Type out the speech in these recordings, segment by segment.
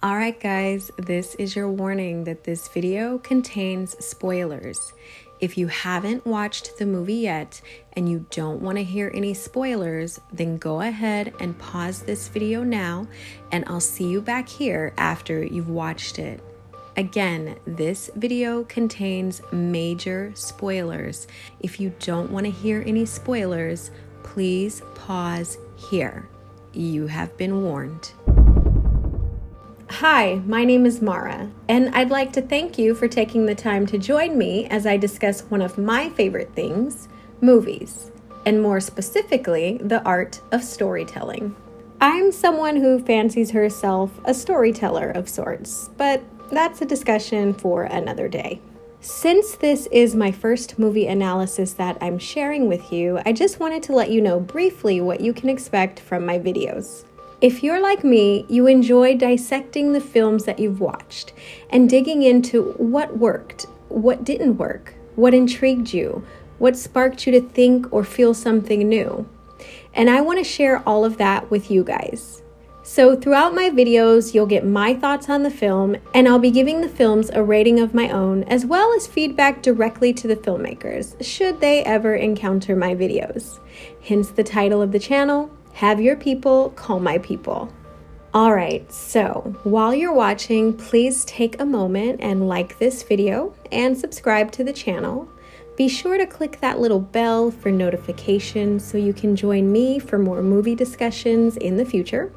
Alright guys, this is your warning that this video contains spoilers. If you haven't watched the movie yet and you don't want to hear any spoilers, then go ahead and pause this video now and I'll see you back here after you've watched it. Again, this video contains major spoilers. If you don't want to hear any spoilers, please pause here. You have been warned. Hi, my name is Mara, and I'd like to thank you for taking the time to join me as I discuss one of my favorite things, movies, and more specifically, the art of storytelling. I'm someone who fancies herself a storyteller of sorts, but that's a discussion for another day. Since this is my first movie analysis that I'm sharing with you, I just wanted to let you know briefly what you can expect from my videos. If you're like me, you enjoy dissecting the films that you've watched and digging into what worked, what didn't work, what intrigued you, what sparked you to think or feel something new. And I want to share all of that with you guys. So throughout my videos, you'll get my thoughts on the film, and I'll be giving the films a rating of my own, as well as feedback directly to the filmmakers, should they ever encounter my videos. Hence the title of the channel, Have Your People Call My People. Alright, so while you're watching, please take a moment and like this video and subscribe to the channel. Be sure to click that little bell for notifications so you can join me for more movie discussions in the future.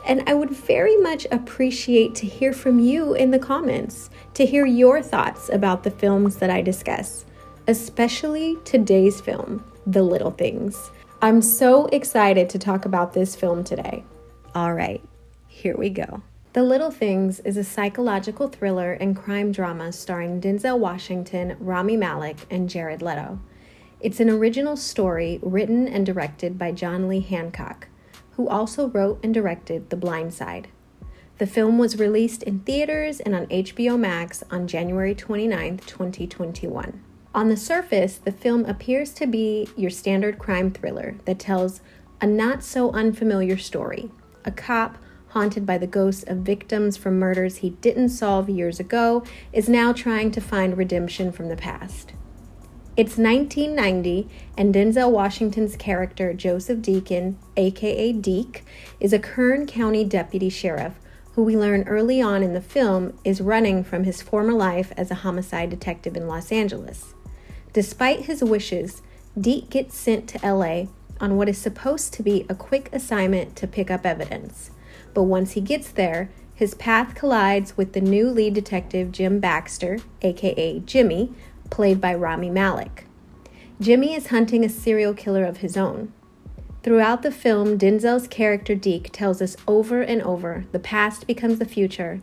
And I would very much appreciate to hear from you in the comments, to hear your thoughts about the films that I discuss, especially today's film, The Little Things. I'm so excited to talk about this film today. All right, here we go. The Little Things is a psychological thriller and crime drama starring Denzel Washington, Rami Malek, and Jared Leto. It's an original story written and directed by John Lee Hancock, who also wrote and directed The Blind Side. The film was released in theaters and on HBO Max on January 29, 2021. On the surface, the film appears to be your standard crime thriller that tells a not-so-unfamiliar story. A cop, haunted by the ghosts of victims from murders he didn't solve years ago, is now trying to find redemption from the past. It's 1990, and Denzel Washington's character, Joseph Deacon, aka Deke, is a Kern County deputy sheriff who we learn early on in the film is running from his former life as a homicide detective in Los Angeles. Despite his wishes, Deke gets sent to LA on what is supposed to be a quick assignment to pick up evidence. But once he gets there, his path collides with the new lead detective Jim Baxter, aka Jimmy, played by Rami Malek. Jimmy is hunting a serial killer of his own. Throughout the film, Denzel's character Deke tells us over and over, the past becomes the future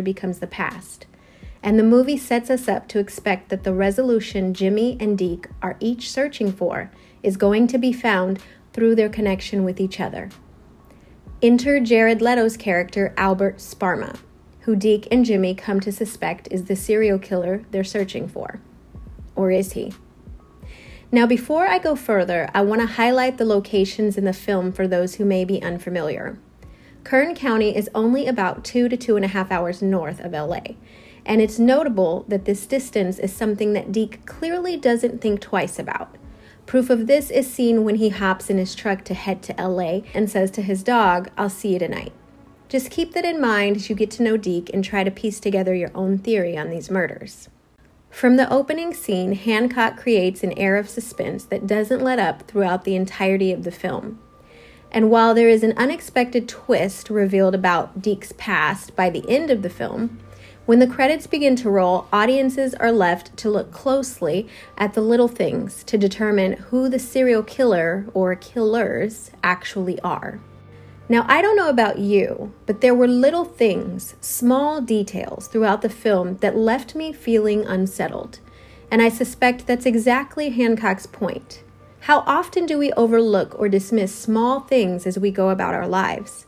becomes the past. And the movie sets us up to expect that the resolution Jimmy and Deke are each searching for is going to be found through their connection with each other. Enter Jared Leto's character Albert Sparma, who Deke and Jimmy come to suspect is the serial killer they're searching for. Or is he? Now, before I go further, I want to highlight the locations in the film for those who may be unfamiliar. Kern County is only about 2 to 2.5 hours north of LA. And it's notable that this distance is something that Deke clearly doesn't think twice about. Proof of this is seen when he hops in his truck to head to LA and says to his dog, "I'll see you tonight." Just keep that in mind as you get to know Deke and try to piece together your own theory on these murders. From the opening scene, Hancock creates an air of suspense that doesn't let up throughout the entirety of the film. And while there is an unexpected twist revealed about Deke's past by the end of the film, when the credits begin to roll, audiences are left to look closely at the little things to determine who the serial killer or killers actually are. Now, I don't know about you, but there were little things, small details throughout the film that left me feeling unsettled. And I suspect that's exactly Hancock's point. How often do we overlook or dismiss small things as we go about our lives?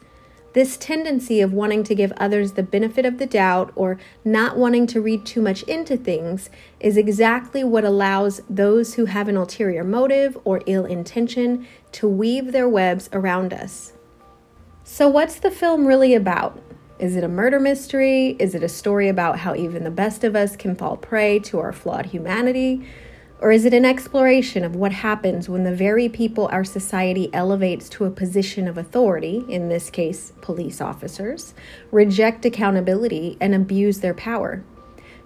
This tendency of wanting to give others the benefit of the doubt or not wanting to read too much into things is exactly what allows those who have an ulterior motive or ill intention to weave their webs around us. So what's the film really about? Is it a murder mystery? Is it a story about how even the best of us can fall prey to our flawed humanity? Or is it an exploration of what happens when the very people our society elevates to a position of authority, in this case, police officers, reject accountability and abuse their power?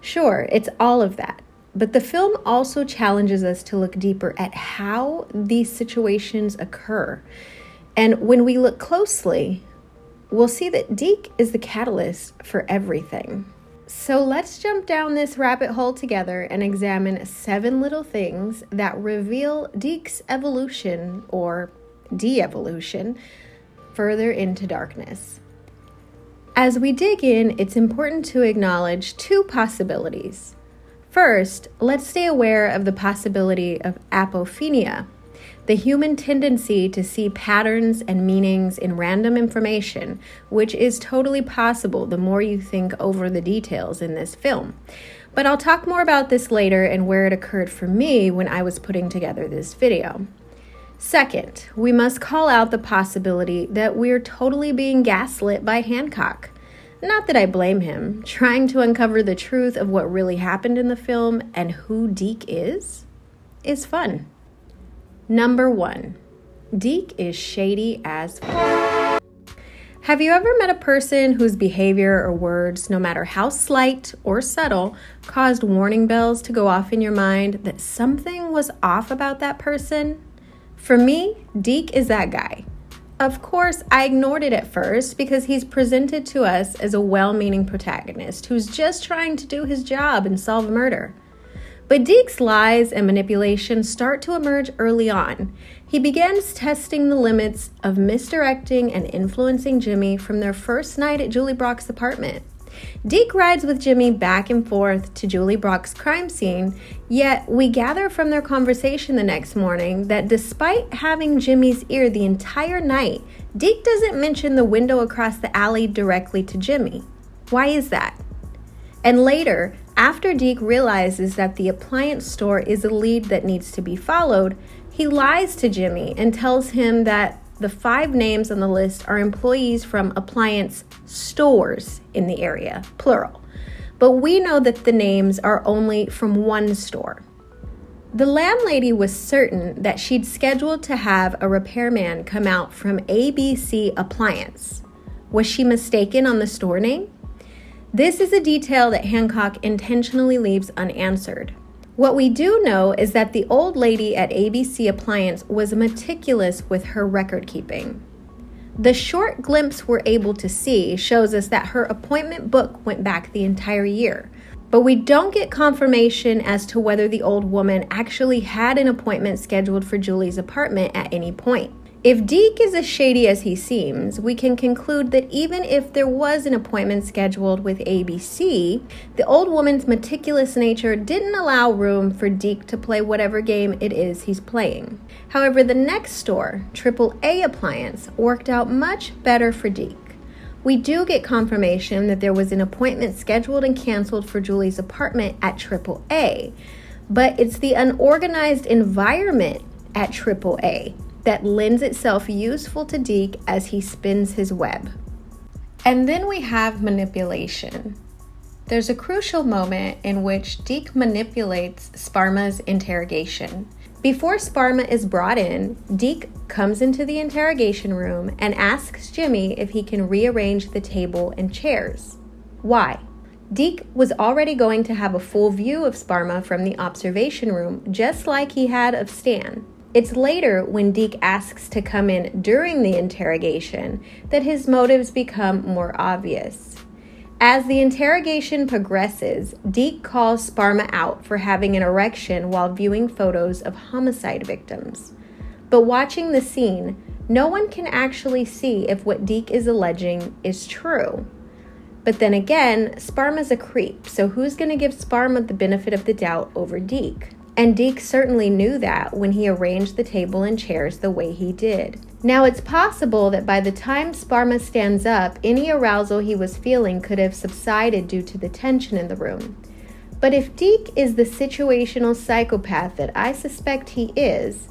Sure, it's all of that. But the film also challenges us to look deeper at how these situations occur. And when we look closely, we'll see that Deke is the catalyst for everything. So let's jump down this rabbit hole together and examine 7 little things that reveal Deke's evolution or de-evolution further into darkness. As we dig in, it's important to acknowledge 2 possibilities. First, let's stay aware of the possibility of apophenia, the human tendency to see patterns and meanings in random information, which is totally possible the more you think over the details in this film. But I'll talk more about this later and where it occurred for me when I was putting together this video. Second, we must call out the possibility that we're totally being gaslit by Hancock. Not that I blame him. Trying to uncover the truth of what really happened in the film and who Deke is fun. Number 1, Deke is shady as f. Have you ever met a person whose behavior or words, no matter how slight or subtle, caused warning bells to go off in your mind that something was off about that person? For me, Deke is that guy. Of course, I ignored it at first because he's presented to us as a well-meaning protagonist who's just trying to do his job and solve a murder. But Deke's lies and manipulation start to emerge early on. He begins testing the limits of misdirecting and influencing Jimmy from their first night at Julie Brock's apartment. Deke rides with Jimmy back and forth to Julie Brock's crime scene, yet we gather from their conversation the next morning that despite having Jimmy's ear the entire night, Deke doesn't mention the window across the alley directly to Jimmy. Why is that? And later, after Deke realizes that the appliance store is a lead that needs to be followed, he lies to Jimmy and tells him that the 5 names on the list are employees from appliance stores in the area, plural. But we know that the names are only from one store. The landlady was certain that she'd scheduled to have a repairman come out from ABC Appliance. Was she mistaken on the store name? This is a detail that Hancock intentionally leaves unanswered. What we do know is that the old lady at ABC Appliance was meticulous with her record keeping. The short glimpse we're able to see shows us that her appointment book went back the entire year, but we don't get confirmation as to whether the old woman actually had an appointment scheduled for Julie's apartment at any point. If Deke is as shady as he seems, we can conclude that even if there was an appointment scheduled with ABC, the old woman's meticulous nature didn't allow room for Deke to play whatever game it is he's playing. However, the next store, AAA Appliance, worked out much better for Deke. We do get confirmation that there was an appointment scheduled and canceled for Julie's apartment at AAA, but it's the unorganized environment at AAA that lends itself useful to Deke as he spins his web. And then we have manipulation. There's a crucial moment in which Deke manipulates Sparma's interrogation. Before Sparma is brought in, Deke comes into the interrogation room and asks Jimmy if he can rearrange the table and chairs. Why? Deke was already going to have a full view of Sparma from the observation room, just like he had of Stan. It's later, when Deke asks to come in during the interrogation, that his motives become more obvious. As the interrogation progresses, Deke calls Sparma out for having an erection while viewing photos of homicide victims. But watching the scene, no one can actually see if what Deke is alleging is true. But then again, Sparma's a creep, so who's going to give Sparma the benefit of the doubt over Deke? And Deke certainly knew that when he arranged the table and chairs the way he did. Now, it's possible that by the time Sparma stands up, any arousal he was feeling could have subsided due to the tension in the room. But if Deke is the situational psychopath that I suspect he is,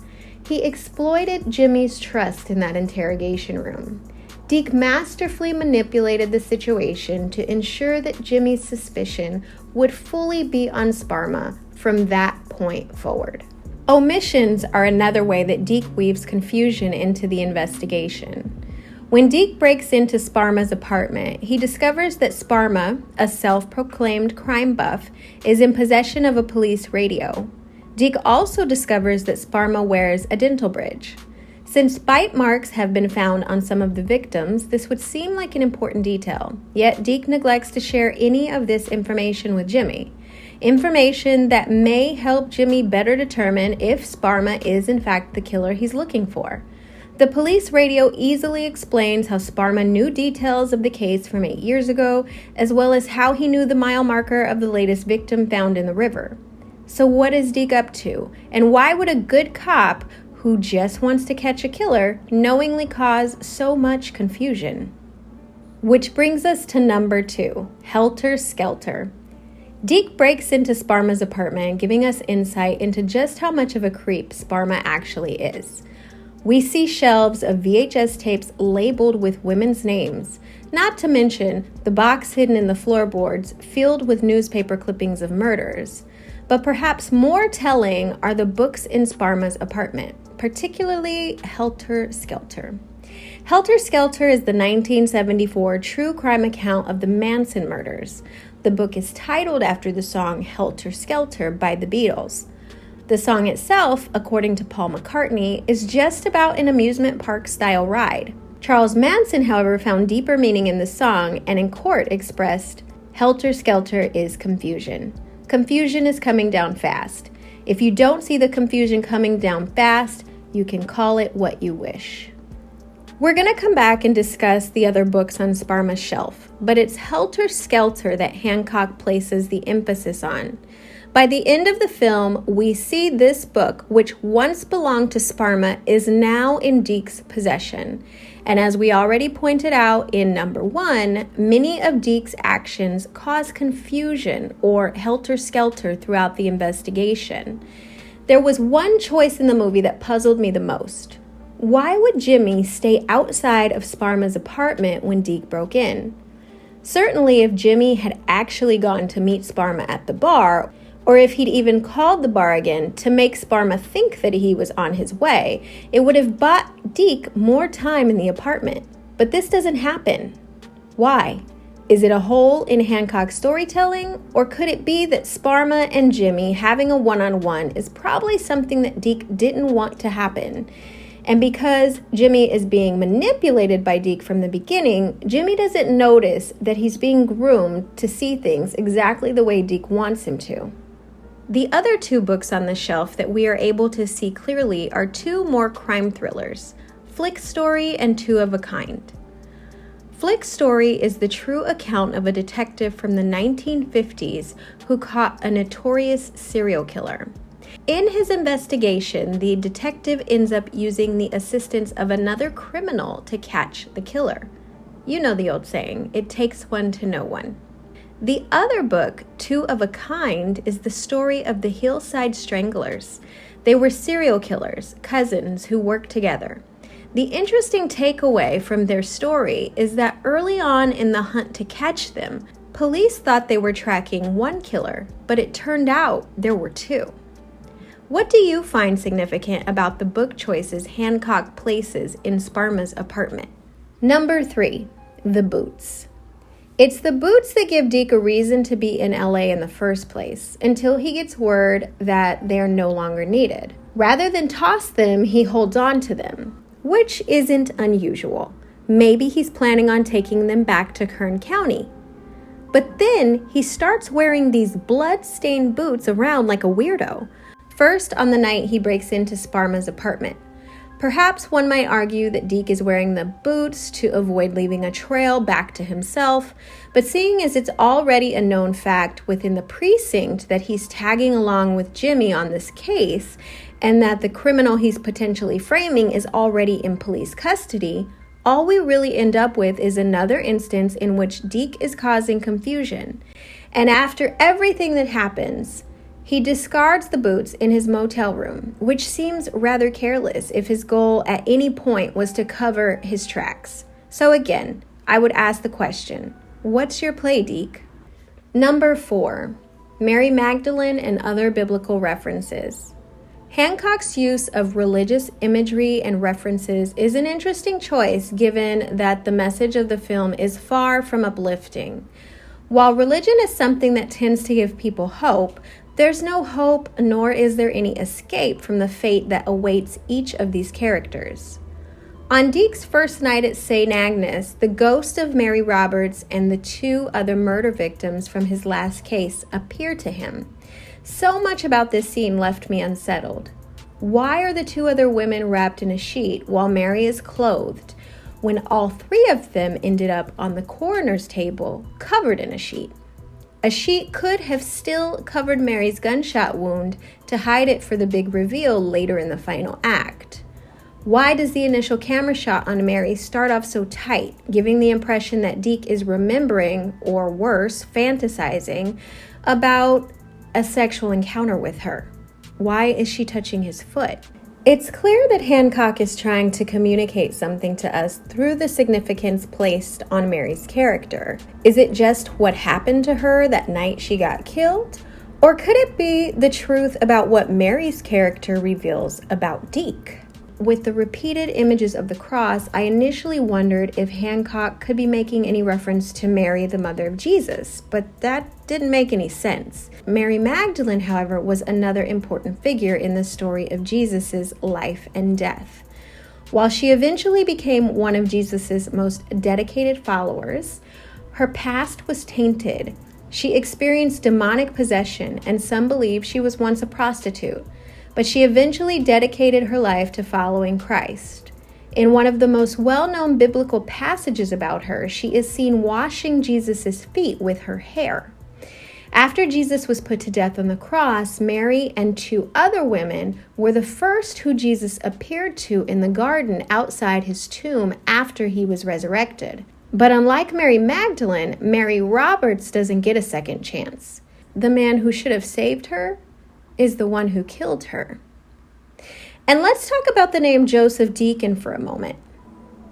he exploited Jimmy's trust in that interrogation room. Deke masterfully manipulated the situation to ensure that Jimmy's suspicion would fully be on Sparma from that point forward. Omissions are another way that Deke weaves confusion into the investigation. When Deke breaks into Sparma's apartment, he discovers that Sparma, a self-proclaimed crime buff, is in possession of a police radio. Deke also discovers that Sparma wears a dental bridge. Since bite marks have been found on some of the victims, this would seem like an important detail. Yet Deke neglects to share any of this information with Jimmy. Information that may help Jimmy better determine if Sparma is in fact the killer he's looking for. The police radio easily explains how Sparma knew details of the case from 8 years ago, as well as how he knew the mile marker of the latest victim found in the river. So what is Deke up to? And why would a good cop who just wants to catch a killer knowingly cause so much confusion? Which brings us to number 2, Helter Skelter. Deke breaks into Sparma's apartment, giving us insight into just how much of a creep Sparma actually is. We see shelves of VHS tapes labeled with women's names, not to mention the box hidden in the floorboards filled with newspaper clippings of murders. But perhaps more telling are the books in Sparma's apartment, particularly Helter Skelter. Helter Skelter is the 1974 true crime account of the Manson murders. The book is titled after the song Helter Skelter by the Beatles. The song itself, according to Paul McCartney, is just about an amusement park-style ride. Charles Manson, however, found deeper meaning in the song and in court expressed, "Helter Skelter is confusion. Confusion is coming down fast. If you don't see the confusion coming down fast, you can call it what you wish." We're going to come back and discuss the other books on Sparma's shelf, but it's Helter Skelter that Hancock places the emphasis on. By the end of the film, we see this book, which once belonged to Sparma, is now in Deke's possession. And as we already pointed out in number 1, many of Deke's actions cause confusion or helter-skelter throughout the investigation. There was one choice in the movie that puzzled me the most. Why would Jimmy stay outside of Sparma's apartment when Deke broke in? Certainly, if Jimmy had actually gone to meet Sparma at the bar, or if he'd even called the bar again to make Sparma think that he was on his way, it would have bought Deke more time in the apartment. But this doesn't happen. Why? Is it a hole in Hancock's storytelling, or could it be that Sparma and Jimmy having a one-on-one is probably something that Deke didn't want to happen? And because Jimmy is being manipulated by Deke from the beginning, Jimmy doesn't notice that he's being groomed to see things exactly the way Deke wants him to. The other 2 books on the shelf that we are able to see clearly are 2 more crime thrillers, Flick Story and Two of a Kind. Flick Story is the true account of a detective from the 1950s who caught a notorious serial killer. In his investigation, the detective ends up using the assistance of another criminal to catch the killer. You know the old saying, it takes one to know one. The other book, Two of a Kind, is the story of the Hillside Stranglers. They were serial killers, cousins who worked together. The interesting takeaway from their story is that early on in the hunt to catch them, police thought they were tracking one killer, but it turned out there were 2. What do you find significant about the book choices Hancock places in Sparma's apartment? Number 3, the boots. It's the boots that give Deke a reason to be in LA in the first place, until he gets word that they're no longer needed. Rather than toss them, he holds on to them, which isn't unusual. Maybe he's planning on taking them back to Kern County. But then he starts wearing these blood-stained boots around like a weirdo. First, on the night he breaks into Sparma's apartment. Perhaps one might argue that Deke is wearing the boots to avoid leaving a trail back to himself, but seeing as it's already a known fact within the precinct that he's tagging along with Jimmy on this case, and that the criminal he's potentially framing is already in police custody, all we really end up with is another instance in which Deke is causing confusion. And after everything that happens, he discards the boots in his motel room, which seems rather careless if his goal at any point was to cover his tracks. So again, I would ask the question, what's your play, Deke? Number 4, Mary Magdalene and other biblical references. Hancock's use of religious imagery and references is an interesting choice given that the message of the film is far from uplifting. While religion is something that tends to give people hope, there's no hope nor is there any escape from the fate that awaits each of these characters. On Deke's first night at St. Agnes, the ghost of Mary Roberts and the 2 other murder victims from his last case appear to him. So much about this scene left me unsettled. Why are the 2 other women wrapped in a sheet while Mary is clothed, when all 3 of them ended up on the coroner's table covered in a sheet? A sheet could have still covered Mary's gunshot wound to hide it for the big reveal later in the final act. Why does the initial camera shot on Mary start off so tight, giving the impression that Deke is remembering, or worse, fantasizing, about a sexual encounter with her? Why is she touching his foot? It's clear that Hancock is trying to communicate something to us through the significance placed on Mary's character. Is it just what happened to her that night she got killed? Or could it be the truth about what Mary's character reveals about Deke? With the repeated images of the cross, I initially wondered if Hancock could be making any reference to Mary, the mother of Jesus, but that didn't make any sense. Mary Magdalene, however, was another important figure in the story of Jesus' life and death. While she eventually became one of Jesus' most dedicated followers, her past was tainted. She experienced demonic possession, and some believe she was once a prostitute. But she eventually dedicated her life to following Christ. In one of the most well-known biblical passages about her, she is seen washing Jesus' feet with her hair. After Jesus was put to death on the cross, Mary and 2 other women were the first who Jesus appeared to in the garden outside his tomb after he was resurrected. But unlike Mary Magdalene, Mary Roberts doesn't get a second chance. The man who should have saved her is the one who killed her. And let's talk about the name Joseph Deacon for a moment.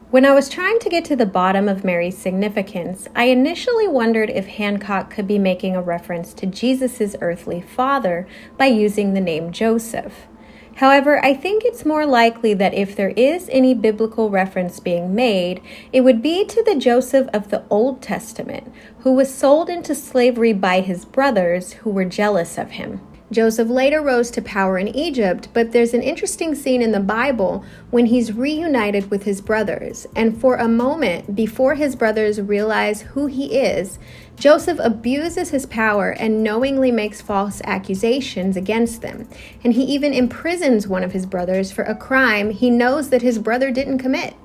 When I was trying to get to the bottom of Mary's significance, I initially wondered if Hancock could be making a reference to Jesus' earthly father by using the name Joseph. However, I think it's more likely that if there is any biblical reference being made, it would be to the Joseph of the Old Testament, who was sold into slavery by his brothers who were jealous of him. Joseph later rose to power in Egypt, but there's an interesting scene in the Bible when he's reunited with his brothers. And for a moment, before his brothers realize who he is, Joseph abuses his power and knowingly makes false accusations against them. And he even imprisons one of his brothers for a crime he knows that his brother didn't commit.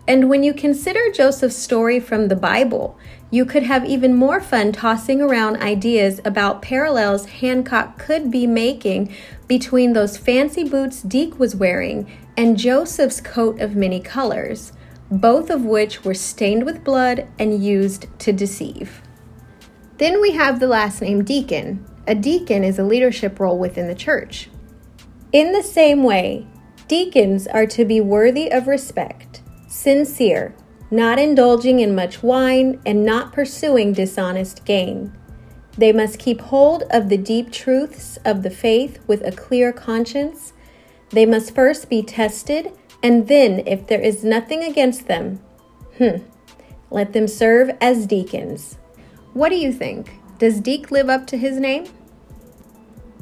And when you consider Joseph's story from the Bible, you could have even more fun tossing around ideas about parallels Hancock could be making between those fancy boots Deke was wearing and Joseph's coat of many colors, both of which were stained with blood and used to deceive. Then we have the last name Deacon. A deacon is a leadership role within the church. In the same way, deacons are to be worthy of respect, sincere, not indulging in much wine, and not pursuing dishonest gain. They must keep hold of the deep truths of the faith with a clear conscience. They must first be tested, and then, if there is nothing against them, let them serve as deacons. What do you think? Does Deke live up to his name?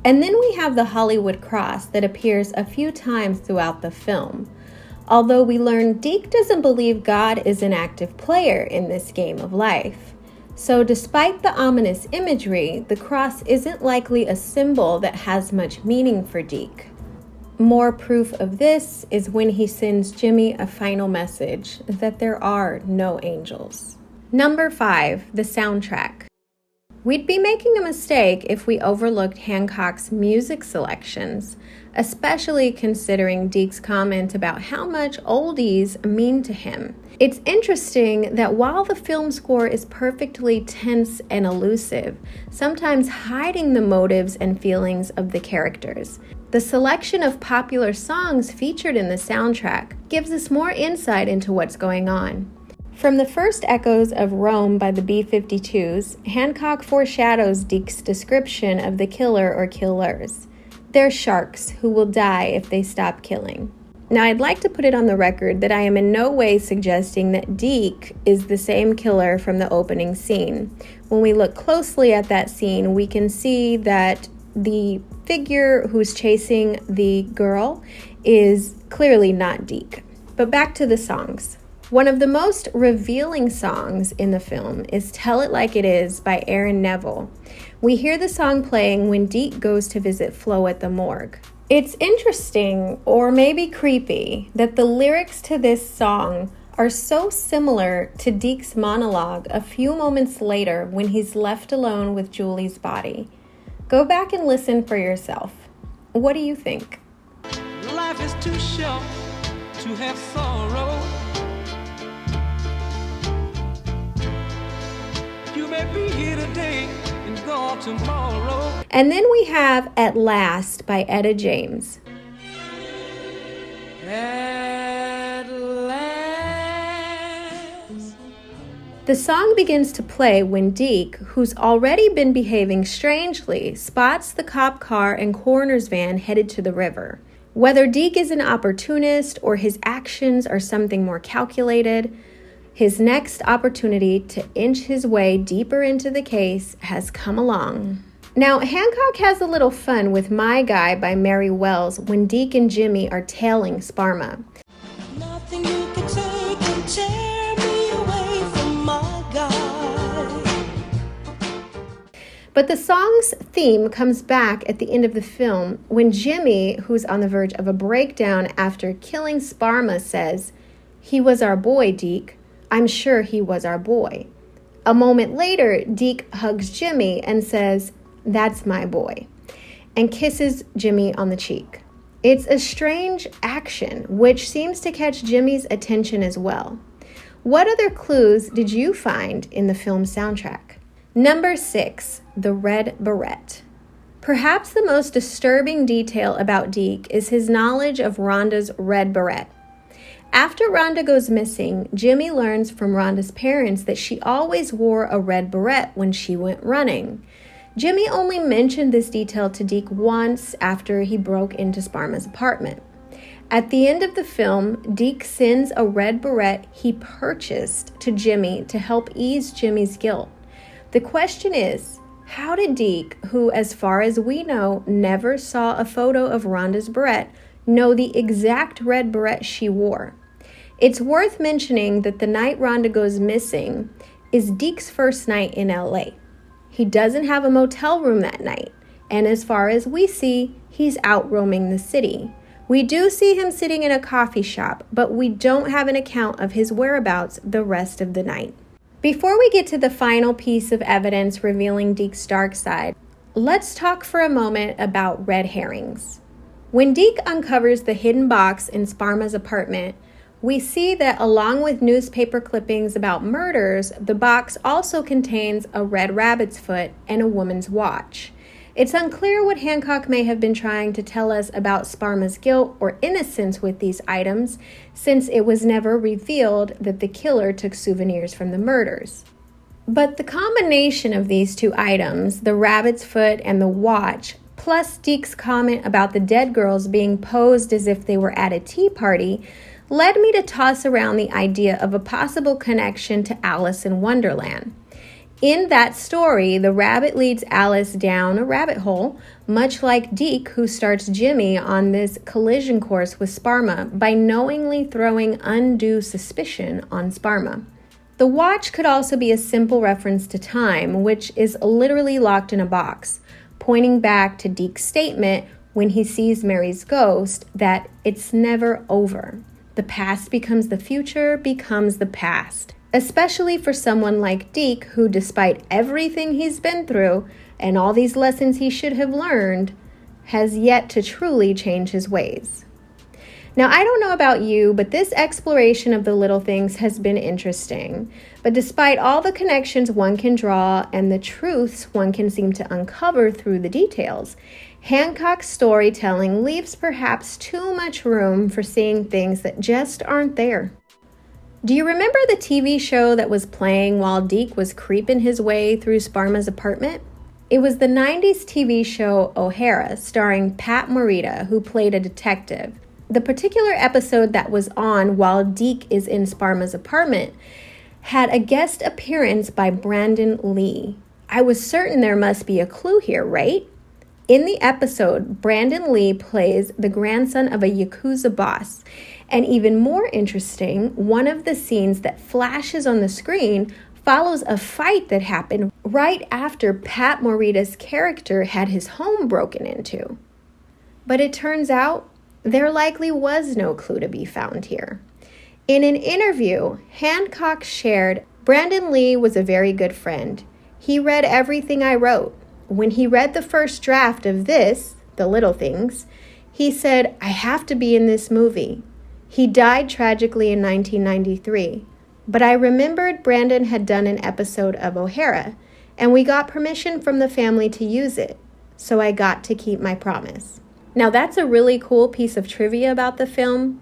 And then we have the Hollywood cross that appears a few times throughout the film. Although we learn Deke doesn't believe God is an active player in this game of life. So despite the ominous imagery, the cross isn't likely a symbol that has much meaning for Deke. More proof of this is when he sends Jimmy a final message that there are no angels. Number 5, the soundtrack. We'd be making a mistake if we overlooked Hancock's music selections, especially considering Deke's comment about how much oldies mean to him. It's interesting that while the film score is perfectly tense and elusive, sometimes hiding the motives and feelings of the characters, the selection of popular songs featured in the soundtrack gives us more insight into what's going on. From the first echoes of Rome by the B-52s, Hancock foreshadows Deke's description of the killer or killers. They're sharks who will die if they stop killing. Now, I'd like to put it on the record that I am in no way suggesting that Deke is the same killer from the opening scene. When we look closely at that scene, we can see that the figure who's chasing the girl is clearly not Deke. But back to the songs. One of the most revealing songs in the film is Tell It Like It Is by Aaron Neville. We hear the song playing when Deke goes to visit Flo at the morgue. It's interesting, or maybe creepy, that the lyrics to this song are so similar to Deke's monologue a few moments later when he's left alone with Julie's body. Go back and listen for yourself. What do you think? Life is too short to have sorrow. You may be here today and gone tomorrow. And then we have At Last by Etta James. At last. The song begins to play when Deke, who's already been behaving strangely, spots the cop car and coroner's van headed to the river. Whether Deke is an opportunist or his actions are something more calculated, his next opportunity to inch his way deeper into the case has come along. Now, Hancock has a little fun with My Guy by Mary Wells when Deke and Jimmy are tailing Sparma. Nothing you can take can tear me away from my guy. But the song's theme comes back at the end of the film when Jimmy, who's on the verge of a breakdown after killing Sparma, says, "He was our boy, Deke. I'm sure he was our boy." A moment later, Deke hugs Jimmy and says, "That's my boy," and kisses Jimmy on the cheek. It's a strange action, which seems to catch Jimmy's attention as well. What other clues did you find in the film's soundtrack? Number 6, the Red Barrette. Perhaps the most disturbing detail about Deke is his knowledge of Rhonda's Red Barrette. After Rhonda goes missing, Jimmy learns from Rhonda's parents that she always wore a red barrette when she went running. Jimmy only mentioned this detail to Deke once after he broke into Sparma's apartment. At the end of the film, Deke sends a red barrette he purchased to Jimmy to help ease Jimmy's guilt. The question is, how did Deke, who as far as we know never saw a photo of Rhonda's barrette, know the exact red barrette she wore? It's worth mentioning that the night Rhonda goes missing is Deke's first night in LA. He doesn't have a motel room that night, and as far as we see, he's out roaming the city. We do see him sitting in a coffee shop, but we don't have an account of his whereabouts the rest of the night. Before we get to the final piece of evidence revealing Deke's dark side, let's talk for a moment about red herrings. When Deke uncovers the hidden box in Sparma's apartment, we see that along with newspaper clippings about murders, the box also contains a red rabbit's foot and a woman's watch. It's unclear what Hancock may have been trying to tell us about Sparma's guilt or innocence with these items, since it was never revealed that the killer took souvenirs from the murders. But the combination of these two items, the rabbit's foot and the watch, plus Deke's comment about the dead girls being posed as if they were at a tea party, led me to toss around the idea of a possible connection to Alice in Wonderland. In that story, the rabbit leads Alice down a rabbit hole, much like Deke, who starts Jimmy on this collision course with Sparma by knowingly throwing undue suspicion on Sparma. The watch could also be a simple reference to time, which is literally locked in a box, pointing back to Deke's statement when he sees Mary's ghost that it's never over. The past becomes the future, becomes the past. Especially for someone like Deke, who despite everything he's been through and all these lessons he should have learned, has yet to truly change his ways. Now, I don't know about you, but this exploration of the little things has been interesting. But despite all the connections one can draw and the truths one can seem to uncover through the details, Hancock's storytelling leaves perhaps too much room for seeing things that just aren't there. Do you remember the TV show that was playing while Deke was creeping his way through Sparma's apartment? It was the 90s TV show O'Hara, starring Pat Morita, who played a detective. The particular episode that was on while Deke is in Sparma's apartment had a guest appearance by Brandon Lee. I was certain there must be a clue here, right? In the episode, Brandon Lee plays the grandson of a Yakuza boss. And even more interesting, one of the scenes that flashes on the screen follows a fight that happened right after Pat Morita's character had his home broken into. But it turns out there likely was no clue to be found here. In an interview, Hancock shared, "Brandon Lee was a very good friend. He read everything I wrote. When he read the first draft of this, The Little Things, he said, 'I have to be in this movie.' He died tragically in 1993, but I remembered Brandon had done an episode of O'Hara, and we got permission from the family to use it, so I got to keep my promise." Now that's a really cool piece of trivia about the film,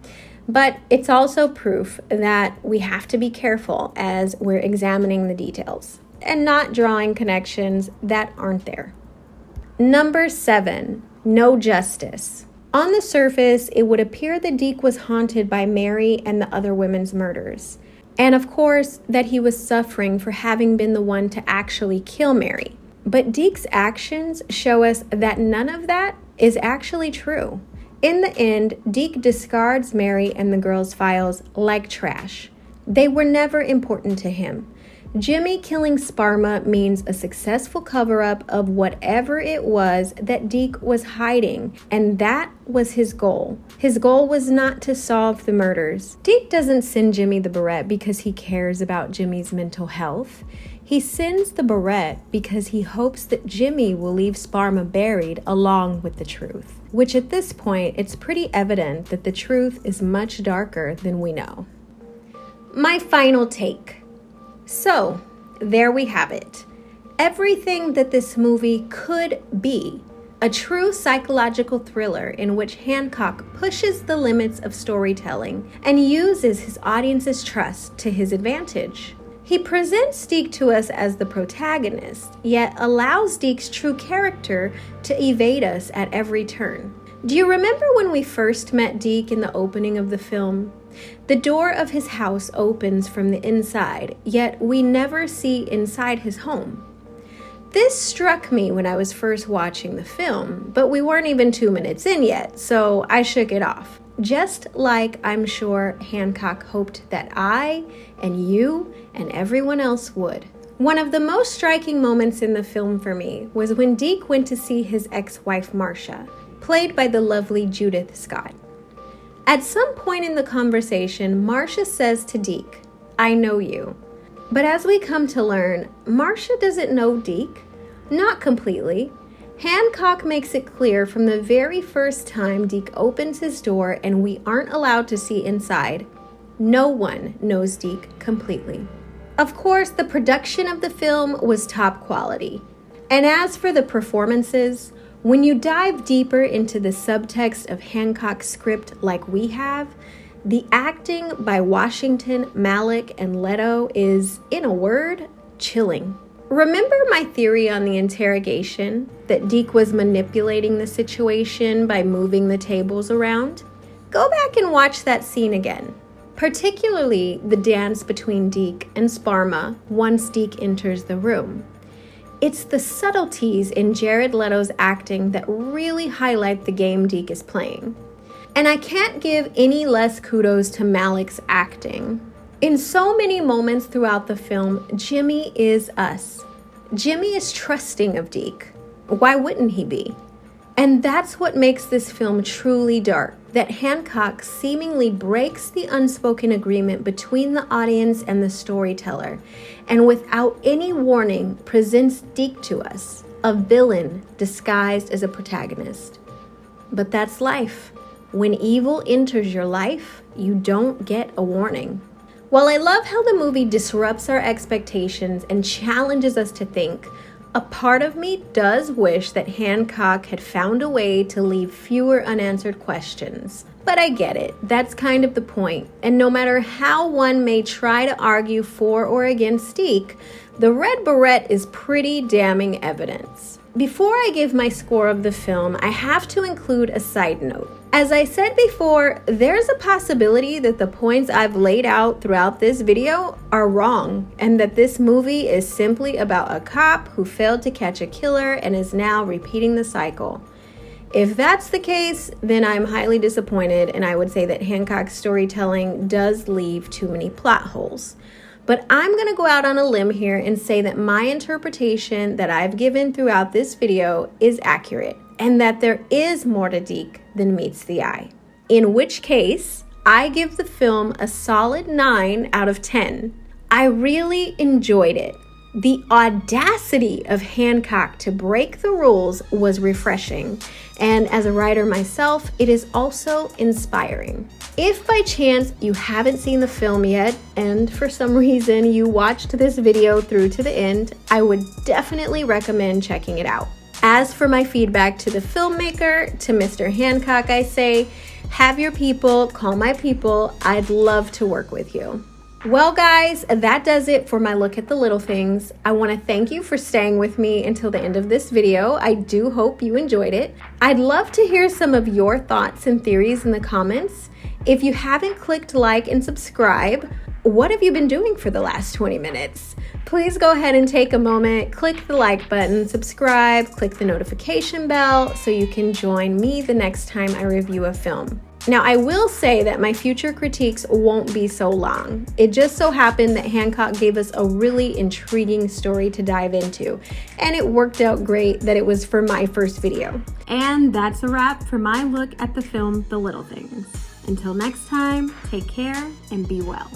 but it's also proof that we have to be careful as we're examining the details and not drawing connections that aren't there. Number 7, no justice. On the surface, it would appear that Deke was haunted by Mary and the other women's murders. And of course, that he was suffering for having been the one to actually kill Mary. But Deke's actions show us that none of that is actually true. In the end, Deke discards Mary and the girls' files like trash. They were never important to him. Jimmy killing Sparma means a successful cover-up of whatever it was that Deke was hiding, and that was his goal. His goal was not to solve the murders. Deke doesn't send Jimmy the Barrette because he cares about Jimmy's mental health. He sends the Barrette because he hopes that Jimmy will leave Sparma buried along with the truth, which at this point, it's pretty evident that the truth is much darker than we know. My final take. So, there we have it. Everything that this movie could be. A true psychological thriller in which Hancock pushes the limits of storytelling and uses his audience's trust to his advantage. He presents Deke to us as the protagonist, yet allows Deke's true character to evade us at every turn. Do you remember when we first met Deke in the opening of the film? The door of his house opens from the inside, yet we never see inside his home. This struck me when I was first watching the film, but we weren't even 2 minutes in yet, so I shook it off. Just like I'm sure Hancock hoped that I and you and everyone else would. One of the most striking moments in the film for me was when Deke went to see his ex-wife Marcia, played by the lovely Judith Scott. At some point in the conversation, Marcia says to Deke, "I know you." But as we come to learn, Marcia doesn't know Deke. Not completely. Hancock makes it clear from the very first time Deke opens his door and we aren't allowed to see inside. No one knows Deke completely. Of course, the production of the film was top quality. And as for the performances, when you dive deeper into the subtext of Hancock's script like we have, the acting by Washington, Malick, and Leto is, in a word, chilling. Remember my theory on the interrogation, that Deke was manipulating the situation by moving the tables around? Go back and watch that scene again, particularly the dance between Deke and Sparma once Deke enters the room. It's the subtleties in Jared Leto's acting that really highlight the game Deke is playing. And I can't give any less kudos to Malick's acting. In so many moments throughout the film, Jimmy is us. Jimmy is trusting of Deke. Why wouldn't he be? And that's what makes this film truly dark, that Hancock seemingly breaks the unspoken agreement between the audience and the storyteller, and without any warning presents Deke to us, a villain disguised as a protagonist. But that's life. When evil enters your life, you don't get a warning. While I love how the movie disrupts our expectations and challenges us to think, A part of me does wish that Hancock had found a way to leave fewer unanswered questions. But I get it, that's kind of the point. And no matter how one may try to argue for or against Deke, the Red Barrette is pretty damning evidence. Before I give my score of the film, I have to include a side note. As I said before, there's a possibility that the points I've laid out throughout this video are wrong, and that this movie is simply about a cop who failed to catch a killer and is now repeating the cycle. If that's the case, then I'm highly disappointed, and I would say that Hancock's storytelling does leave too many plot holes. But I'm going to go out on a limb here and say that my interpretation that I've given throughout this video is accurate, and that there is more to Deke than meets the eye. In which case, I give the film a solid 9 out of 10. I really enjoyed it. The audacity of Hancock to break the rules was refreshing, and as a writer myself, it is also inspiring. If by chance you haven't seen the film yet, and for some reason you watched this video through to the end, I would definitely recommend checking it out. As for my feedback to the filmmaker, to Mr. Hancock, I say, have your people, call my people, I'd love to work with you. Well guys, that does it for my look at the little things. I want to thank you for staying with me until the end of this video. I do hope you enjoyed it. I'd love to hear some of your thoughts and theories in the comments. If you haven't clicked like and subscribe, what have you been doing for the last 20 minutes? Please go ahead and take a moment, click the like button, subscribe, click the notification bell so you can join me the next time I review a film. Now, I will say that my future critiques won't be so long. It just so happened that Hancock gave us a really intriguing story to dive into, and it worked out great that it was for my first video. And that's a wrap for my look at the film The Little Things. Until next time, take care and be well.